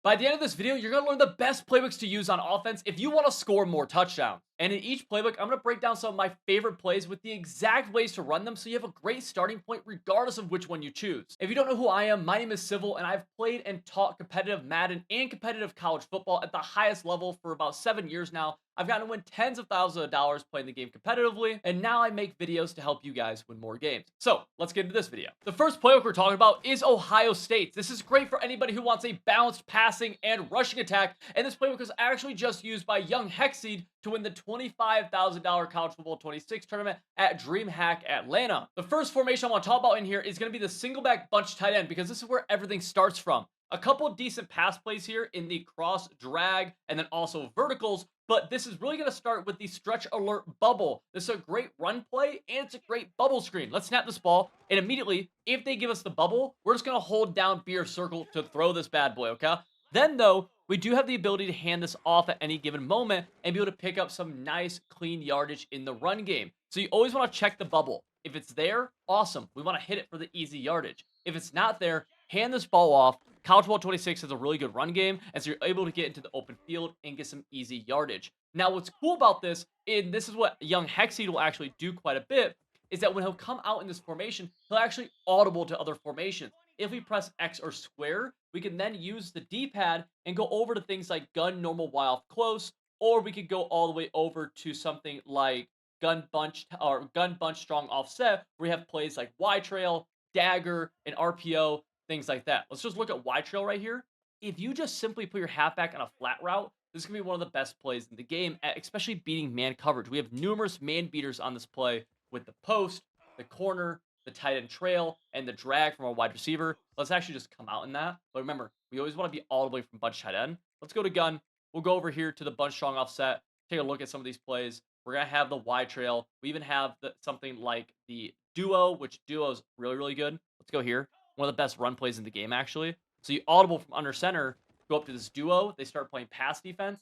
By the end of this video, you're going to learn the best playbooks to use on offense if you want to score more touchdowns. And in each playbook, I'm going to break down some of my favorite plays with the exact ways to run them so you have a great starting point regardless of which one you choose. If you don't know who I am, my name is Civil and I've played and taught competitive Madden and competitive college football at the highest level for about 7 years now. I've gotten to win tens of thousands of dollars playing the game competitively, and now I make videos to help you guys win more games. So let's get into this video. The first playbook we're talking about is Ohio State. This is great for anybody who wants a balanced passing and rushing attack, and this playbook was actually just used by young Hexseed to win the $25,000 College Football 26 tournament at DreamHack Atlanta. The first formation I want to talk about in here is going to be the single back bunch tight end because this is where everything starts from. A couple of decent pass plays here in the cross, drag, and then also verticals, but this is really going to start with the stretch alert bubble. This is a great run play, and it's a great bubble screen. Let's snap this ball, and immediately, if they give us the bubble, we're just going to hold down B or circle to throw this bad boy, okay? Then, though, we do have the ability to hand this off at any given moment and be able to pick up some nice, clean yardage in the run game. So you always want to check the bubble. If it's there, awesome. We want to hit it for the easy yardage. If it's not there, hand this ball off. College Football 26 is a really good run game, and so you're able to get into the open field and get some easy yardage. Now, what's cool about this, and this is what young Hexseed will actually do quite a bit, is that when he'll come out in this formation, he'll actually audible to other formations. If we press X or square, we can then use the D-pad and go over to things like gun, normal, Y off close, or we could go all the way over to something like gun bunch or gun bunch strong offset, where we have plays like Y trail, dagger, and RPO, things like that. Let's just look at Y trail right here. If you just simply put your halfback on a flat route, this is going to be one of the best plays in the game, especially beating man coverage. We have numerous man beaters on this play with the post, the corner, the tight end trail, and the drag from our wide receiver. Let's actually just come out in that. But remember, we always want to be all the way from bunch tight end. Let's go to gun. We'll go over here to the bunch strong offset, take a look at some of these plays. We're going to have the Y trail. We even have something like the duo, which duo is really, really good. Let's go here. One of the best run plays in the game, actually. So you audible from under center, go up to this duo. They start playing pass defense.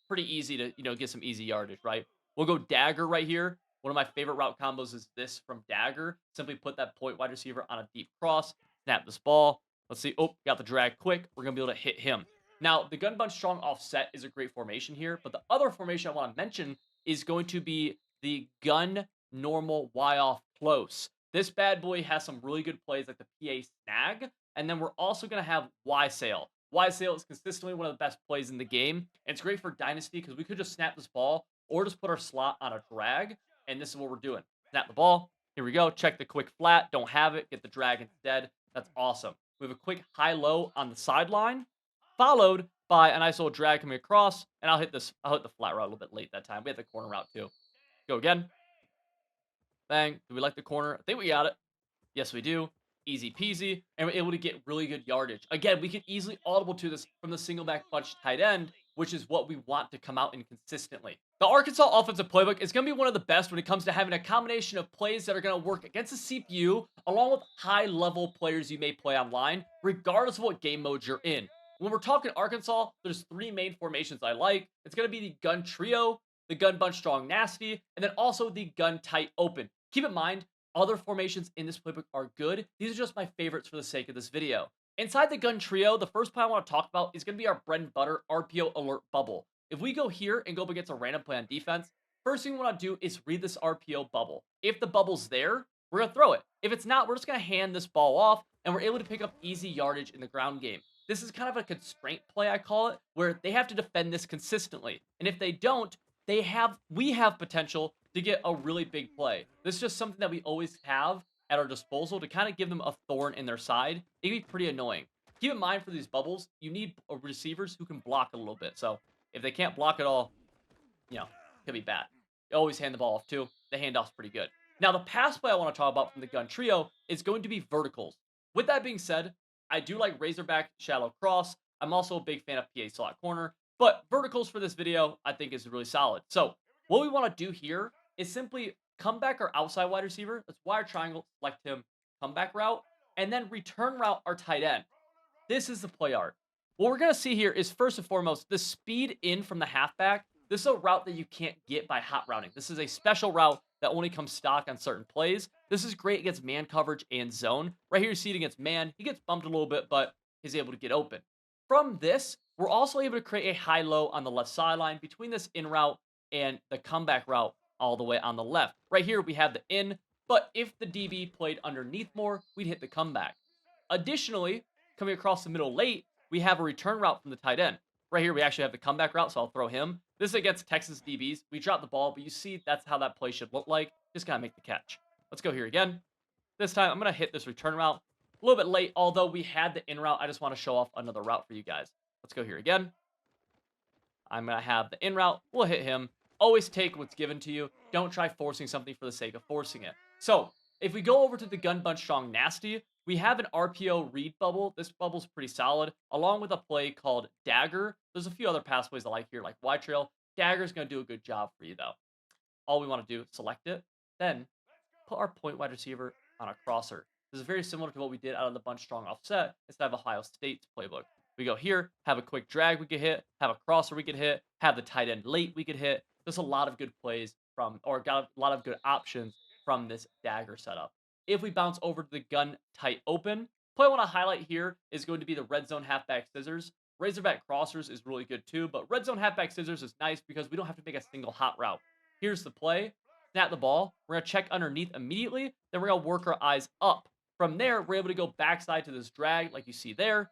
Pretty easy to, get some easy yardage, right? We'll go dagger right here. One of my favorite route combos is this from dagger. Simply put that point wide receiver on a deep cross, snap this ball. Let's see. Oh, got the drag quick. We're going to be able to hit him. Now, the gun bunch strong offset is a great formation here, but the other formation I want to mention is going to be the gun normal Y off close. This bad boy has some really good plays like the PA snag, and then we're also going to have Y sail. Y sail is consistently one of the best plays in the game, and it's great for Dynasty because we could just snap this ball or just put our slot on a drag, and this is what we're doing. Snap the ball. Here we go. Check the quick flat. Don't have it. Get the drag instead. That's awesome. We have a quick high-low on the sideline, followed by a nice little drag coming across, and I'll hit the flat route a little bit late that time. We had the corner route too. Go again. Bang. Do we like the corner? I think we got it. Yes, we do. Easy peasy. And we're able to get really good yardage. Again, we can easily audible to this from the single back bunch tight end, which is what we want to come out in consistently. The Arkansas offensive playbook is going to be one of the best when it comes to having a combination of plays that are going to work against the CPU, along with high-level players you may play online, regardless of what game mode you're in. When we're talking Arkansas, there's 3 main formations I like. It's going to be the gun trio, the gun bunch strong nasty, and then also the gun tight open. Keep in mind, other formations in this playbook are good. These are just my favorites for the sake of this video. Inside the gun trio, the first play I want to talk about is going to be our bread and butter RPO alert bubble. If we go here and go up against a random play on defense, first thing we want to do is read this RPO bubble. If the bubble's there, we're going to throw it. If it's not, we're just going to hand this ball off, and we're able to pick up easy yardage in the ground game. This is kind of a constraint play, I call it, where they have to defend this consistently. And if they don't, we have potential to get a really big play. This is just something that we always have at our disposal to kind of give them a thorn in their side. It can be pretty annoying. Keep in mind for these bubbles, you need receivers who can block a little bit. So if they can't block at all, it could be bad. You always hand the ball off too. The handoff's pretty good. Now the pass play I want to talk about from the gun trio is going to be verticals. With that being said, I do like Razorback shallow cross. I'm also a big fan of PA slot corner, but verticals for this video I think is really solid. So what we want to do here is simply come back our outside wide receiver. Let's wire triangle, select him, comeback route, and then return route our tight end. This is the play art. What we're going to see here is first and foremost, the speed in from the halfback. This is a route that you can't get by hot routing. This is a special route that only comes stock on certain plays. This is great against man coverage and zone. Right here, you see it against man. He gets bumped a little bit, but he's able to get open. From this, we're also able to create a high-low on the left sideline between this in route and the comeback route all the way on the left. Right here, we have the in, but if the DB played underneath more, we'd hit the comeback. Additionally, coming across the middle late, we have a return route from the tight end. Right here, we actually have the comeback route, so I'll throw him. This is against Texas DBs. We drop the ball, but you see that's how that play should look like. Just gotta make the catch. Let's go here again. This time, I'm gonna hit this return route. A little bit late, although we had the in route. I just want to show off another route for you guys. Let's go here again. I'm going to have the in route. We'll hit him. Always take what's given to you. Don't try forcing something for the sake of forcing it. So, if we go over to the gun bunch strong nasty, we have an RPO read bubble. This bubble's pretty solid, along with a play called Dagger. There's a few other pass plays I like here, like Y Trail. Dagger's going to do a good job for you, though. All we want to do, select it, then put our point wide receiver on a crosser. This is very similar to what we did out of the bunch strong offset instead of Ohio State's playbook. We go here, have a quick drag we could hit, have a crosser we could hit, have the tight end late we could hit. There's a lot of good plays from, or got a lot of good options from this dagger setup. If we bounce over to the gun tight open, play I want to highlight here is going to be the red zone halfback scissors. Razorback crossers is really good too, but red zone halfback scissors is nice because we don't have to make a single hot route. Here's the play. Snap the ball. We're going to check underneath immediately. Then we're going to work our eyes up. From there, we're able to go backside to this drag like you see there.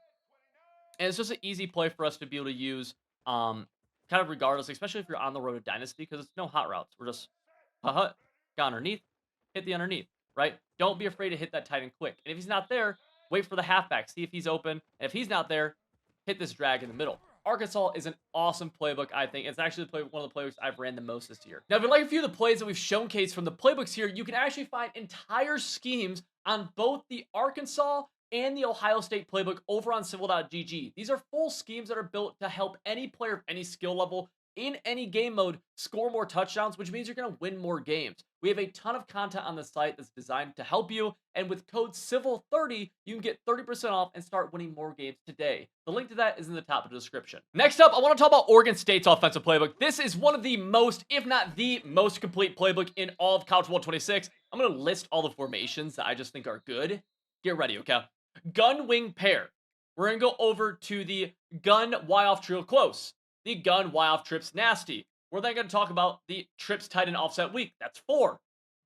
And it's just an easy play for us to be able to use kind of regardless, especially if you're on the road to Dynasty because it's no hot routes. We're just, got underneath, hit the underneath, right? Don't be afraid to hit that tight end quick. And if he's not there, wait for the halfback. See if he's open. And if he's not there, hit this drag in the middle. Arkansas is an awesome playbook, I think. It's actually one of the playbooks I've ran the most this year. Now, if you like a few of the plays that we've showcased from the playbooks here, you can actually find entire schemes on both the Arkansas and the Ohio State playbook over on civil.gg. These are full schemes that are built to help any player of any skill level in any game mode score more touchdowns, which means you're going to win more games. We have a ton of content on the site that's designed to help you, and with code CIVIL30, you can get 30% off and start winning more games today. The link to that is in the top of the description. Next up, I want to talk about Oregon State's offensive playbook. This is one of the most, if not the most complete playbook in all of College Football 26. I'm going to list all the formations that I just think are good. Get ready, okay? Gun wing pair. We're going to go over to the gun Y-off trio close. The gun Y-off trips nasty. We're then going to talk about the trips tight end offset weak. That's 4.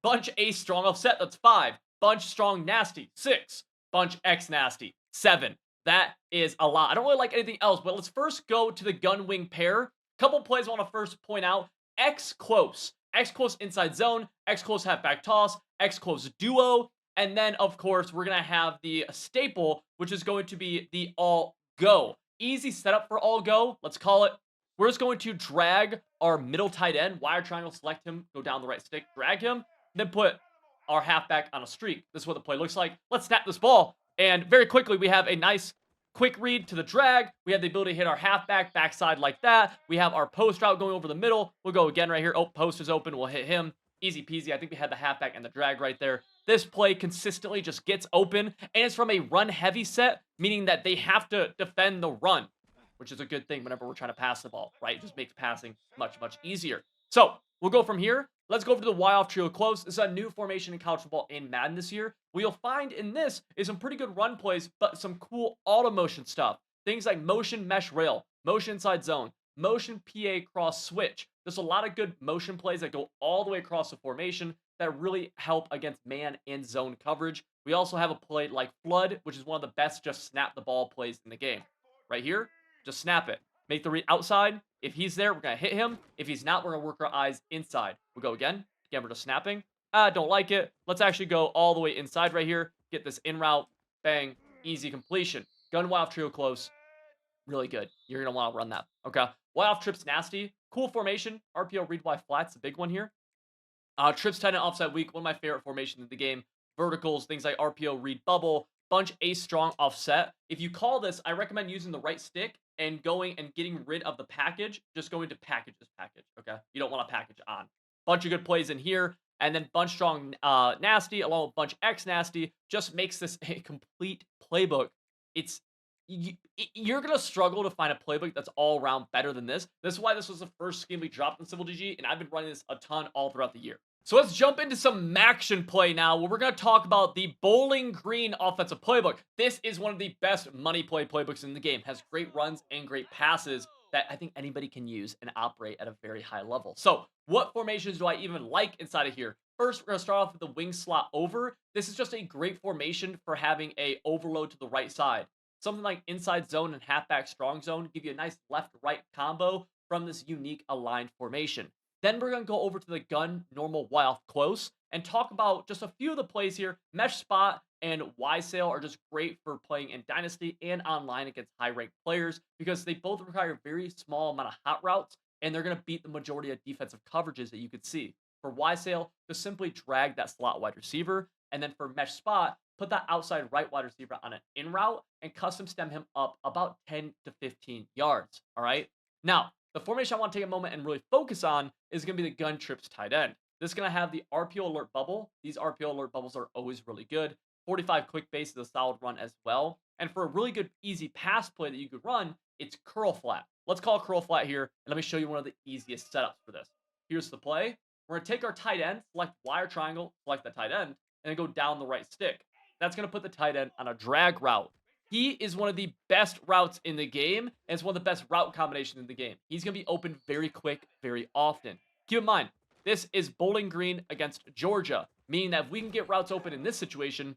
Bunch ace strong offset. That's 5. Bunch strong nasty. 6. Bunch X nasty. 7. That is a lot. I don't really like anything else, but let's first go to the gun wing pair. Couple plays I want to first point out. X close. X close inside zone. X close halfback toss. X close duo. And then, of course, we're going to have the staple, which is going to be the all go. Easy setup for all go. Let's call it. We're just going to drag our middle tight end, wire triangle, select him, go down the right stick, drag him, then put our halfback on a streak. This is what the play looks like. Let's snap this ball. And very quickly, we have a nice quick read to the drag. We have the ability to hit our halfback backside like that. We have our post route going over the middle. We'll go again right here. Oh, post is open. We'll hit him. Easy peasy. I think we had the halfback and the drag right there. This play consistently just gets open, and it's from a run-heavy set, meaning that they have to defend the run, which is a good thing whenever we're trying to pass the ball, right? It just makes passing much, much easier. So we'll go from here. Let's go over to the Y-off trio close. This is a new formation in college football and Madden this year. What you'll find in this is some pretty good run plays, but some cool auto motion stuff. Things like motion mesh rail, motion inside zone, motion PA cross switch. There's a lot of good motion plays that go all the way across the formation that really help against man and zone coverage. We also have a play like Flood, which is one of the best just snap the ball plays in the game. Right here, just snap it. Make the read outside. If he's there, we're going to hit him. If he's not, we're going to work our eyes inside. We'll go again. Again, we're just snapping. Don't like it. Let's actually go all the way inside right here. Get this in route. Bang. Easy completion. Gun Y-off trio close. Really good. You're going to want to run that. Okay. Y-off trips nasty. Cool formation. RPO read Y flats. The big one here. Trips tight end offside weak. One of my favorite formations in the game. Verticals. Things like RPO read bubble. Bunch ace strong offset. If you call this, I recommend using the right stick and going and getting rid of the package. Just going to package this package. Okay. You don't want a package on. Bunch of good plays in here. And then bunch strong nasty along with bunch X nasty just makes this a complete playbook. You're going to struggle to find a playbook that's all around better than this. This is why this was the first scheme we dropped in Civil DG, and I've been running this a ton all throughout the year. So let's jump into some action play now, where we're going to talk about the Bowling Green offensive playbook. This is one of the best money play playbooks in the game. Has great runs and great passes that I think anybody can use and operate at a very high level. So what formations do I even like inside of here? First, we're going to start off with the wing slot over. This is just a great formation for having a overload to the right side. Something like inside zone and halfback strong zone give you a nice left-right combo from this unique aligned formation. Then we're going to go over to the gun, normal, Y off close, and talk about just a few of the plays here. Mesh spot and Y sail are just great for playing in Dynasty and online against high ranked players because they both require a very small amount of hot routes and they're going to beat the majority of defensive coverages that you could see. For Y sail, just simply drag that slot wide receiver. And then for mesh spot, put that outside right wide receiver on an in route and custom stem him up about 10 to 15 yards. All right. Now, the formation I want to take a moment and really focus on is going to be the gun trips tight end. This is going to have the RPO alert bubble. These RPO alert bubbles are always really good. 45 quick base is a solid run as well. And for a really good, easy pass play that you could run, it's curl flat. Let's call curl flat here, and let me show you one of the easiest setups for this. Here's the play. We're going to take our tight end, select Y or triangle, select the tight end, and then go down the right stick. That's going to put the tight end on a drag route. He is one of the best routes in the game, and it's one of the best route combinations in the game. He's going to be open very quick, very often. Keep in mind, this is Bowling Green against Georgia, meaning that if we can get routes open in this situation,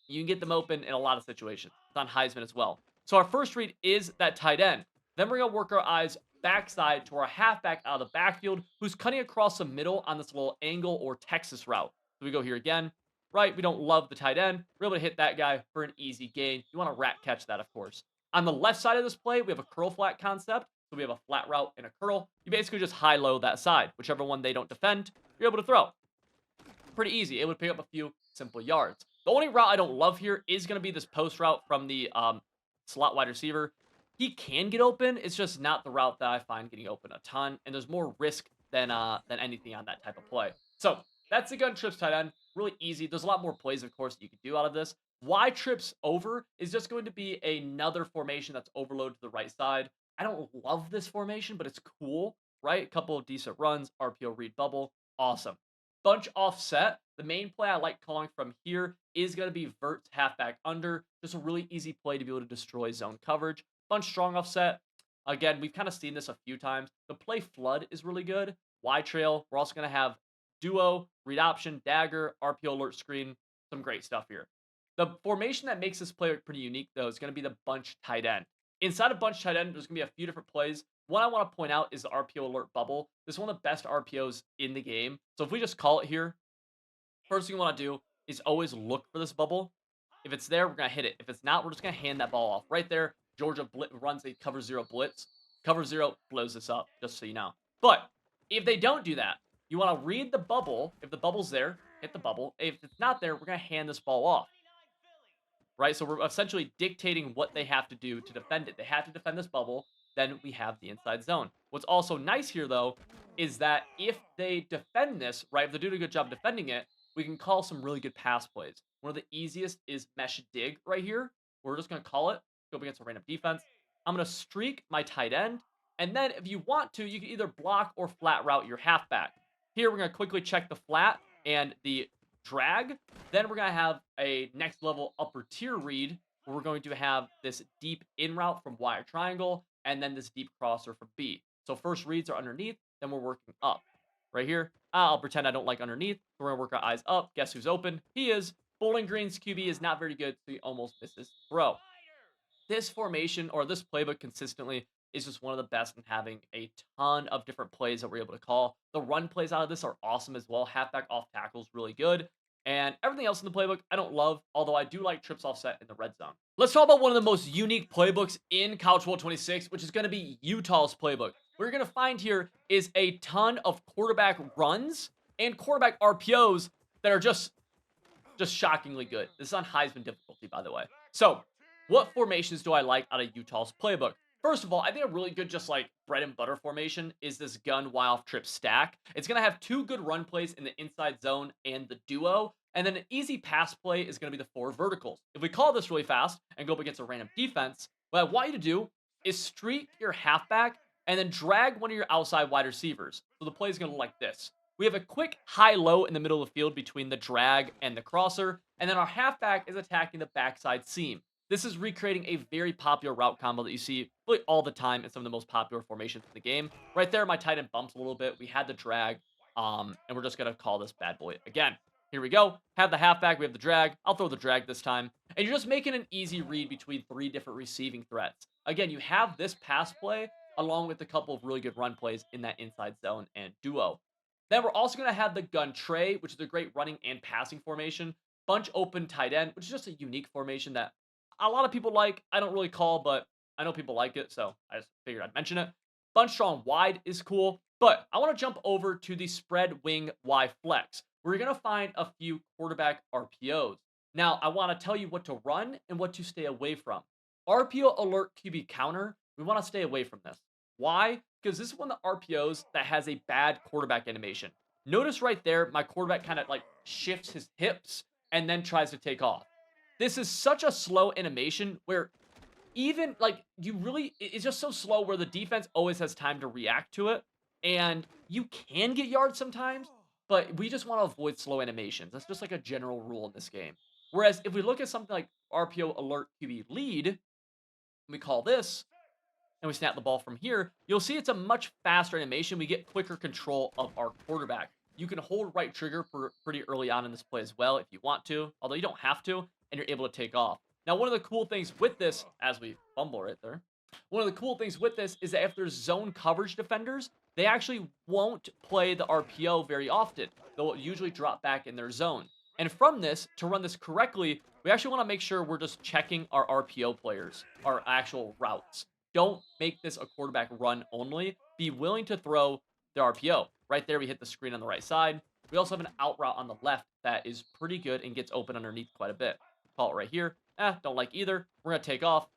you can get them open in a lot of situations. It's on Heisman as well. So our first read is that tight end. Then we're going to work our eyes backside to our halfback out of the backfield, who's cutting across the middle on this little angle or Texas route. So we go here again. Right, we don't love the tight end. We're able to hit that guy for an easy gain. You want to rat catch that, of course. On the left side of this play, we have a curl flat concept. So we have a flat route and a curl. You basically just high-low that side. Whichever one they don't defend, you're able to throw. Pretty easy. It would pick up a few simple yards. The only route I don't love here is going to be this post route from the slot wide receiver. He can get open. It's just not the route that I find getting open a ton. And there's more risk than anything on that type of play. So that's the gun trips tight end. Really easy. There's a lot more plays, of course, that you could do out of this. Y trips over is just going to be another formation that's overloaded to the right side. I don't love this formation, but it's cool, right? A couple of decent runs, RPO read bubble, awesome. Bunch offset. The main play I like calling from here is going to be verts halfback under. Just a really easy play to be able to destroy zone coverage. Bunch strong offset. Again, we've kind of seen this a few times. The play flood is really good. Y trail. We're also going to have duo, read option, dagger, RPO alert screen. Some great stuff here. The formation that makes this play pretty unique, though, is going to be the bunch tight end. Inside of bunch tight end, there's going to be a few different plays. One I want to point out is the RPO alert bubble. This is one of the best RPOs in the game. So if we just call it here, first thing you want to do is always look for this bubble. If it's there, we're going to hit it. If it's not, we're just going to hand that ball off. Right there, Georgia runs a cover zero blitz. Cover zero blows this up, just so you know. But if they don't do that, you want to read the bubble. If the bubble's there, hit the bubble. If it's not there, we're going to hand this ball off. Right? So we're essentially dictating what they have to do to defend it. They have to defend this bubble. Then we have the inside zone. What's also nice here, though, is that if they defend this, right, if they're doing a good job defending it, we can call some really good pass plays. One of the easiest is mesh dig right here. We're just going to call it, go up against a random defense. I'm going to streak my tight end. And then if you want to, you can either block or flat route your halfback. Here, we're going to quickly check the flat and the drag. Then we're going to have a next level upper tier read where we're going to have this deep in route from Y or triangle and then this deep crosser from B. So first reads are underneath, then we're working up. Right here, I'll pretend I don't like underneath. We're going to work our eyes up. Guess who's open? He is. Bowling Green's QB is not very good, so he almost misses throw. This formation or this playbook consistently is just one of the best in having a ton of different plays that we're able to call. The run plays out of this are awesome as well. Halfback off tackle is really good. And everything else in the playbook, I don't love, although I do like trips offset in the red zone. Let's talk about one of the most unique playbooks in College Football 26, which is going to be Utah's playbook. What you're going to find here is a ton of quarterback runs and quarterback RPOs that are just shockingly good. This is on Heisman difficulty, by the way. So, what formations do I like out of Utah's playbook? First of all, I think a really good just like bread and butter formation is this gun Y off trip stack. It's going to have two good run plays in the inside zone and the duo. And then an easy pass play is going to be the four verticals. If we call this really fast and go up against a random defense, what I want you to do is streak your halfback and then drag one of your outside wide receivers. So the play is going to look like this. We have a quick high-low in the middle of the field between the drag and the crosser, and then our halfback is attacking the backside seam. This is recreating a very popular route combo that you see really all the time in some of the most popular formations in the game. Right there, my tight end bumps a little bit. We had the drag, and we're just going to call this bad boy again. Here we go. Have the halfback. We have the drag. I'll throw the drag this time. And you're just making an easy read between 3 different receiving threats. Again, you have this pass play along with a couple of really good run plays in that inside zone and duo. Then we're also going to have the gun tray, which is a great running and passing formation. Bunch open tight end, which is just a unique formation that a lot of people like. I don't really call, but I know people like it, so I just figured I'd mention it. Bunch strong wide is cool, but I want to jump over to the spread wing Y flex. We're going to find a few quarterback RPOs. Now, I want to tell you what to run and what to stay away from. RPO alert QB counter, we want to stay away from this. Why? Because this is one of the RPOs that has a bad quarterback animation. Notice right there, my quarterback kind of like shifts his hips and then tries to take off. This is such a slow animation where even like it's just so slow where the defense always has time to react to it. And you can get yards sometimes, but we just want to avoid slow animations. That's just like a general rule in this game. Whereas if we look at something like RPO alert QB lead, we call this, and we snap the ball from here, you'll see it's a much faster animation. We get quicker control of our quarterback. You can hold right trigger for pretty early on in this play as well if you want to, although you don't have to, and you're able to take off. Now, one of the cool things with this, as we fumble right there, one of the cool things with this is that if there's zone coverage defenders, they actually won't play the RPO very often. They'll usually drop back in their zone. And from this, to run this correctly, we actually want to make sure we're just checking our RPO players, our actual routes. Don't make this a quarterback run only. Be willing to throw the RPO. Right there, we hit the screen on the right side. We also have an out route on the left that is pretty good and gets open underneath quite a bit. Call it right here. Don't like either. We're going to take off,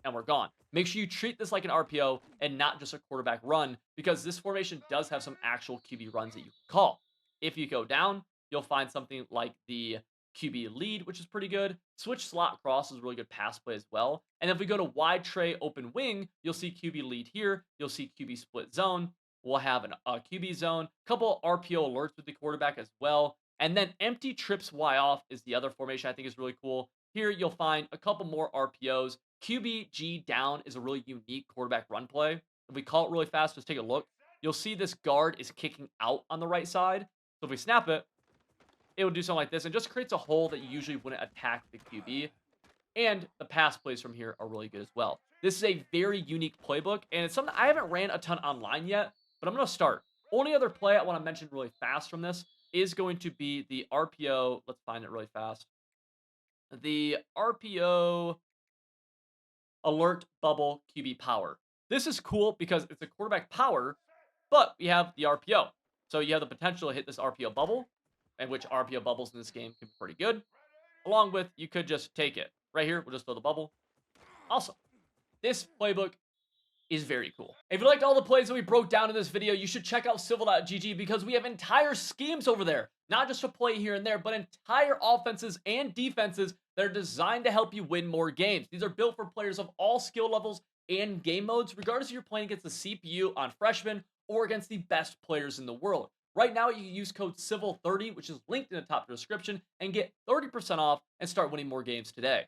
and we're gone. Make sure you treat this like an RPO and not just a quarterback run, because this formation does have some actual QB runs that you can call. If you go down, you'll find something like the QB lead, which is pretty good. Switch slot cross is a really good pass play as well. And if we go to wide tray open wing, you'll see QB lead here. You'll see QB split zone. We'll have a QB zone, a couple RPO alerts with the quarterback as well. And then empty trips Y off is the other formation I think is really cool. Here you'll find a couple more RPOs. QB G down is a really unique quarterback run play. If we call it really fast, just take a look. You'll see this guard is kicking out on the right side. So if we snap it, it would do something like this and just creates a hole that you usually wouldn't attack the QB. And the pass plays from here are really good as well. This is a very unique playbook, and it's something I haven't ran a ton online yet, but I'm going to start. Only other play I want to mention really fast from this is going to be the RPO. Let's find it really fast. The RPO alert bubble QB power. This is cool because it's a quarterback power, but we have the RPO. So you have the potential to hit this RPO bubble, and which RPO bubbles in this game can be pretty good. Along with, you could just take it. Right here, we'll just throw the bubble. Awesome. This playbook is very cool. If you liked all the plays that we broke down in this video, you should check out civil.gg because we have entire schemes over there. Not just to play here and there, but entire offenses and defenses that are designed to help you win more games. These are built for players of all skill levels and game modes, regardless if you're playing against the CPU on Freshman or against the best players in the world. Right now, you can use code CIVIL30, which is linked in the top description, and get 30% off and start winning more games today.